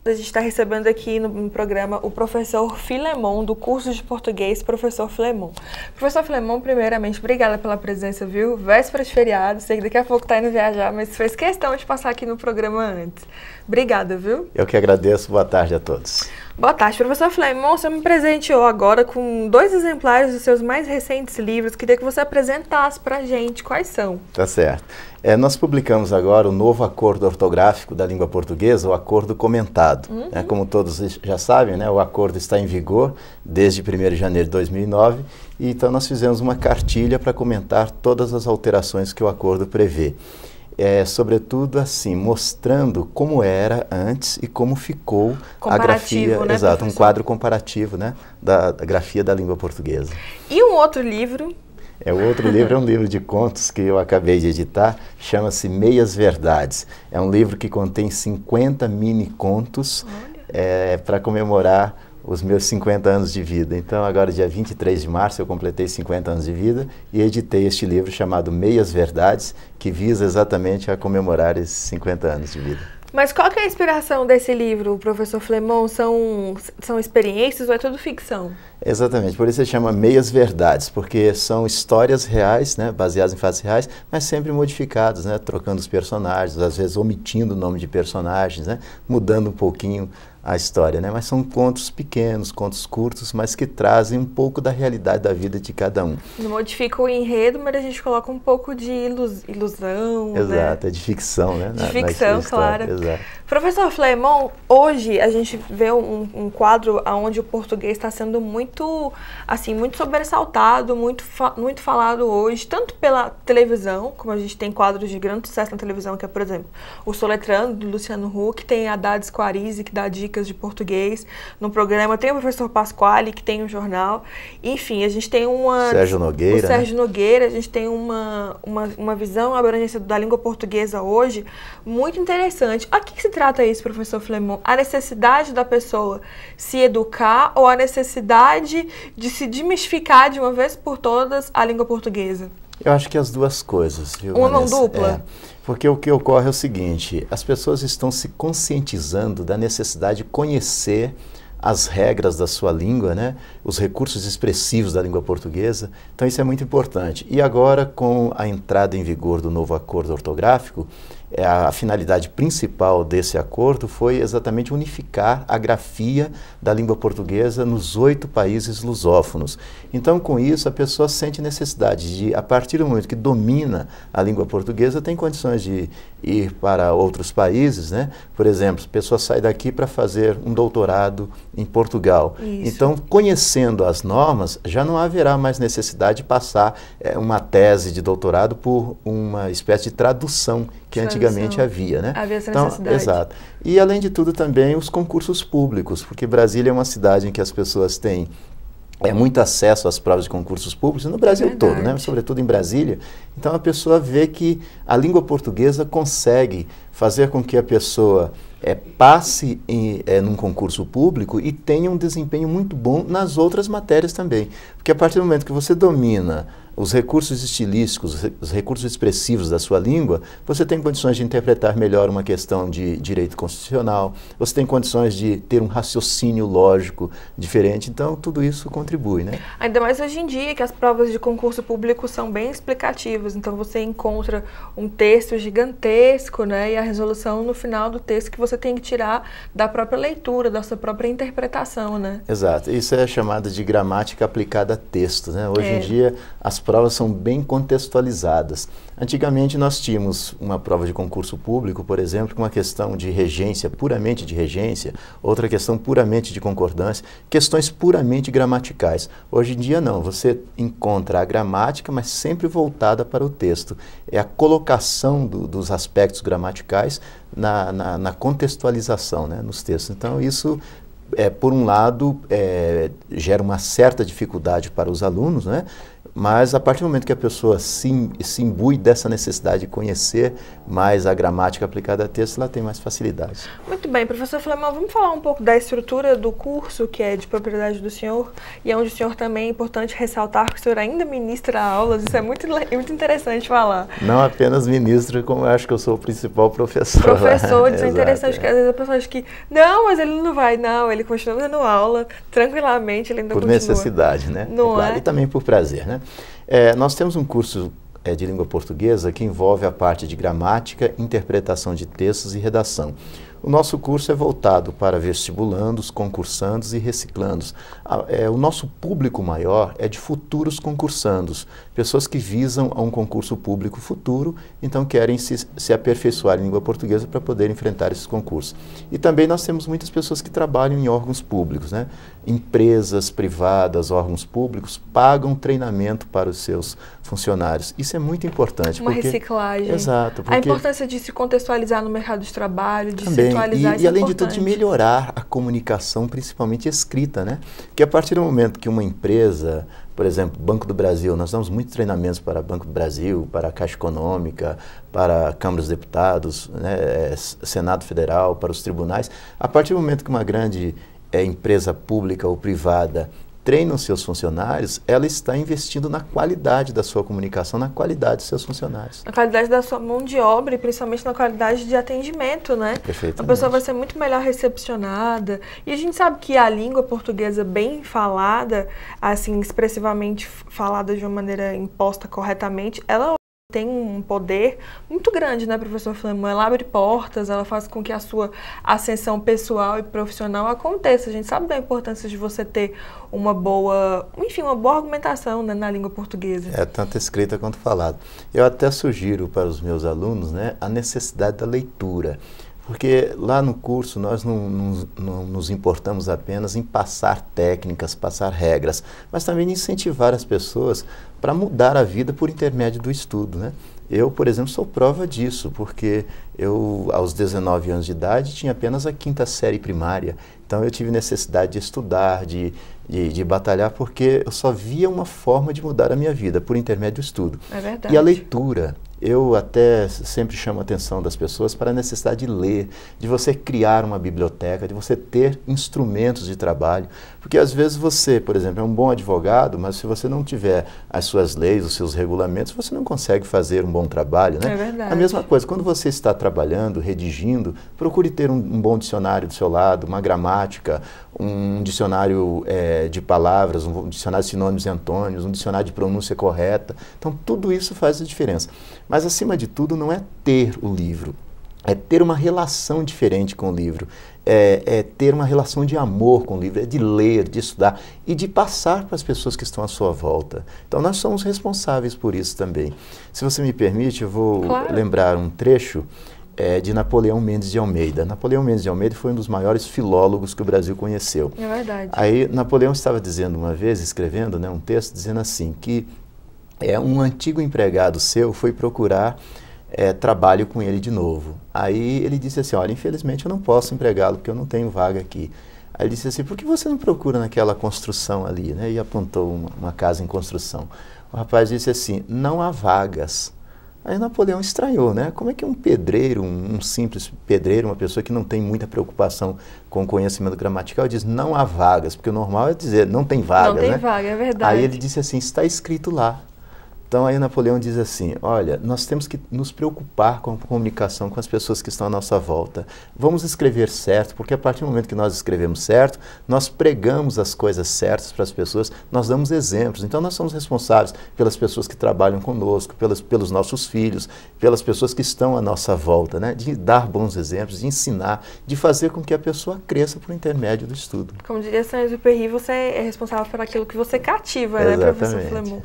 A gente está recebendo aqui no programa o professor Filemon, do curso de português, professor Filemon. Professor Filemon, primeiramente, obrigada pela presença, viu? Véspera de feriado, sei que daqui a pouco está indo viajar, mas fez questão de passar aqui no programa antes. Obrigada, viu? Eu que agradeço, boa tarde a todos. Boa tarde, professor Filemon, você me presenteou agora com 2 exemplares dos seus mais recentes livros. Queria que você apresentasse para a gente quais são. Tá certo. Nós publicamos agora o novo acordo ortográfico da língua portuguesa, o acordo comentado. Como todos já sabem, né, o acordo está em vigor desde 1º de janeiro de 2009, e então nós fizemos uma cartilha para comentar todas as alterações que o acordo prevê. Sobretudo assim, mostrando como era antes e como ficou a grafia, né, exato, professor? um quadro comparativo, né, da grafia da língua portuguesa. E um outro livro? O outro livro é um livro de contos que eu acabei de editar, chama-se Meias Verdades. É um livro que contém 50 mini-contos para comemorar os meus 50 anos de vida. Então, agora, dia 23 de março, eu completei 50 anos de vida e editei este livro chamado Meias Verdades, que visa exatamente a comemorar esses 50 anos de vida. Mas qual que é a inspiração desse livro, professor Filemon? São experiências ou é tudo ficção? Exatamente, por isso se chama Meias Verdades, porque são histórias reais, né, baseadas em fatos reais, mas sempre modificadas, né, trocando os personagens, às vezes omitindo o nome de personagens, né, mudando um pouquinho a história, né, mas são contos pequenos, contos curtos, mas que trazem um pouco da realidade da vida de cada um. Não modifica o enredo, mas a gente coloca um pouco de ilusão, Exato, né? É de ficção, né? De ficção, claro. Exato. Professor Filemon, hoje a gente vê um quadro onde o português está sendo muito, assim, muito sobressaltado, muito falado hoje, tanto pela televisão, como a gente tem quadros de grande sucesso na televisão, que é, por exemplo, o Soletrando, do Luciano Huck, tem a Dades Quarizzi, que dá dicas de português no programa, tem o professor Pasquale, que tem um jornal, enfim, a gente tem Sérgio Nogueira, o Sérgio Nogueira, a gente tem uma visão, uma abrangência da língua portuguesa hoje muito interessante. A que se trata isso, professor Filemon? A necessidade da pessoa se educar ou a necessidade de se desmistificar de uma vez por todas a língua portuguesa? Eu acho que as duas coisas, viu, Uma mão Vanessa? dupla? Porque o que ocorre é o seguinte, as pessoas estão se conscientizando da necessidade de conhecer as regras da sua língua, né? Os recursos expressivos da língua portuguesa, então isso é muito importante. E agora, com a entrada em vigor do novo acordo ortográfico, a finalidade principal desse acordo foi exatamente unificar a grafia da língua portuguesa nos 8 países lusófonos. Então, com isso, a pessoa sente necessidade de, a partir do momento que domina a língua portuguesa, tem condições de ir para outros países, né? Por exemplo, a pessoa sai daqui para fazer um doutorado em Portugal. Isso. Então, conhecendo as normas, já não haverá mais necessidade de passar uma tese de doutorado por uma espécie de tradução que antigamente havia, né? Havia essa então, necessidade. Exato. E, além de tudo, também os concursos públicos, porque Brasília é uma cidade em que as pessoas têm muito acesso às provas de concursos públicos, no Brasil todo, né? Sobretudo em Brasília. Então, a pessoa vê que a língua portuguesa consegue fazer com que a pessoa passe num concurso público e tenha um desempenho muito bom nas outras matérias também. Porque a partir do momento que você domina os recursos estilísticos, os recursos expressivos da sua língua, você tem condições de interpretar melhor uma questão de direito constitucional, você tem condições de ter um raciocínio lógico diferente, então tudo isso contribui, né? Ainda mais hoje em dia, que as provas de concurso público são bem explicativas, então você encontra um texto gigantesco, né, e a resolução no final do texto que você tem que tirar da própria leitura, da sua própria interpretação, né? Exato, isso é chamado de gramática aplicada a texto, né? Hoje em dia as provas são bem contextualizadas. Antigamente nós tínhamos uma prova de concurso público, por exemplo, com uma questão de regência, puramente de regência, outra questão puramente de concordância, questões puramente gramaticais. Hoje em dia não, você encontra a gramática, mas sempre voltada para o texto. É a colocação dos aspectos gramaticais na contextualização, né, nos textos. Então isso por um lado, gera uma certa dificuldade para os alunos, né? Mas a partir do momento que a pessoa se imbui dessa necessidade de conhecer mais a gramática aplicada a texto, ela tem mais facilidade. Muito bem, professor Filemon, vamos falar um pouco da estrutura do curso, que é de propriedade do senhor, e é onde o senhor também é importante ressaltar que o senhor ainda ministra aulas, isso é muito interessante falar. Não apenas ministro, como eu acho que eu sou o principal professor. Professor, isso é interessante, porque às vezes a pessoa acha que, não, mas ele não vai, não, ele continua dando aula, tranquilamente, ele ainda continua. Por necessidade, né? Não claro, é? E também por prazer, né? Nós temos um curso de língua portuguesa que envolve a parte de gramática, interpretação de textos e redação. O nosso curso é voltado para vestibulandos, concursandos e reciclandos. O nosso público maior é de futuros concursandos, pessoas que visam a um concurso público futuro, então querem se aperfeiçoar em língua portuguesa para poder enfrentar esses concursos. E também nós temos muitas pessoas que trabalham em órgãos públicos, né? Empresas privadas, órgãos públicos, pagam treinamento para os seus funcionários. Isso é muito importante. Uma reciclagem. Exato. A importância de se contextualizar no mercado de trabalho, de também. se atualizar. E além de tudo, de melhorar a comunicação, principalmente escrita, né? Porque a partir do momento que uma empresa, por exemplo, Banco do Brasil, nós damos muitos treinamentos para Banco do Brasil, para a Caixa Econômica, para Câmara dos Deputados, né, Senado Federal, para os tribunais. A partir do momento que uma grande empresa pública ou privada treina os seus funcionários, ela está investindo na qualidade da sua comunicação, na qualidade dos seus funcionários. Na qualidade da sua mão de obra e principalmente na qualidade de atendimento, né? Perfeitamente. A pessoa vai ser muito melhor recepcionada. E a gente sabe que a língua portuguesa bem falada, assim, expressivamente falada de uma maneira imposta corretamente, ela tem um poder muito grande, né, professor Filemon? Ela abre portas, ela faz com que a sua ascensão pessoal e profissional aconteça. A gente sabe da importância de você ter uma boa, enfim, uma boa argumentação, né, na língua portuguesa. Tanto escrita quanto falada. Eu até sugiro para os meus alunos, né, a necessidade da leitura. Porque lá no curso nós não nos importamos apenas em passar técnicas, passar regras, mas também incentivar as pessoas para mudar a vida por intermédio do estudo, né? Eu, por exemplo, sou prova disso, porque eu, aos 19 anos de idade, tinha apenas a 5ª série primária. Então eu tive necessidade de estudar, de batalhar, porque eu só via uma forma de mudar a minha vida, por intermédio do estudo. É verdade. E a leitura. Eu até sempre chamo a atenção das pessoas para a necessidade de ler, de você criar uma biblioteca, de você ter instrumentos de trabalho. Porque às vezes você, por exemplo, é um bom advogado, mas se você não tiver as suas leis, os seus regulamentos, você não consegue fazer um bom trabalho, né? É verdade. A mesma coisa, quando você está trabalhando, redigindo, procure ter um bom dicionário do seu lado, uma gramática, um dicionário de palavras, um dicionário de sinônimos e antônimos, um dicionário de pronúncia correta. Então, tudo isso faz a diferença. Mas, acima de tudo, não é ter o livro, é ter uma relação diferente com o livro, é ter uma relação de amor com o livro, é de ler, de estudar e de passar para as pessoas que estão à sua volta. Então, nós somos responsáveis por isso também. Se você me permite, eu vou lembrar um trecho de Napoleão Mendes de Almeida. Napoleão Mendes de Almeida foi um dos maiores filólogos que o Brasil conheceu. É verdade. Aí, Napoleão estava dizendo uma vez, escrevendo, né, um texto, dizendo assim, que um antigo empregado seu foi procurar trabalho com ele de novo. Aí ele disse assim, olha, infelizmente eu não posso empregá-lo porque eu não tenho vaga aqui. Aí ele disse assim, por que você não procura naquela construção ali, né? E apontou uma casa em construção. O rapaz disse assim, não há vagas. Aí Napoleão estranhou, né? Como é que um pedreiro, um simples pedreiro, uma pessoa que não tem muita preocupação com o conhecimento gramatical, diz não há vagas, porque o normal é dizer não tem vagas, né? Não tem vaga, é verdade. Aí ele disse assim, está escrito lá. Então aí Napoleão diz assim, olha, nós temos que nos preocupar com a comunicação com as pessoas que estão à nossa volta. Vamos escrever certo, porque a partir do momento que nós escrevemos certo, nós pregamos as coisas certas para as pessoas, nós damos exemplos. Então nós somos responsáveis pelas pessoas que trabalham conosco, pelos nossos filhos, pelas pessoas que estão à nossa volta, né? De dar bons exemplos, de ensinar, de fazer com que a pessoa cresça por intermédio do estudo. Como diria Saint-Exupéry, você é responsável por aquilo que você cativa, né, professor Filemon?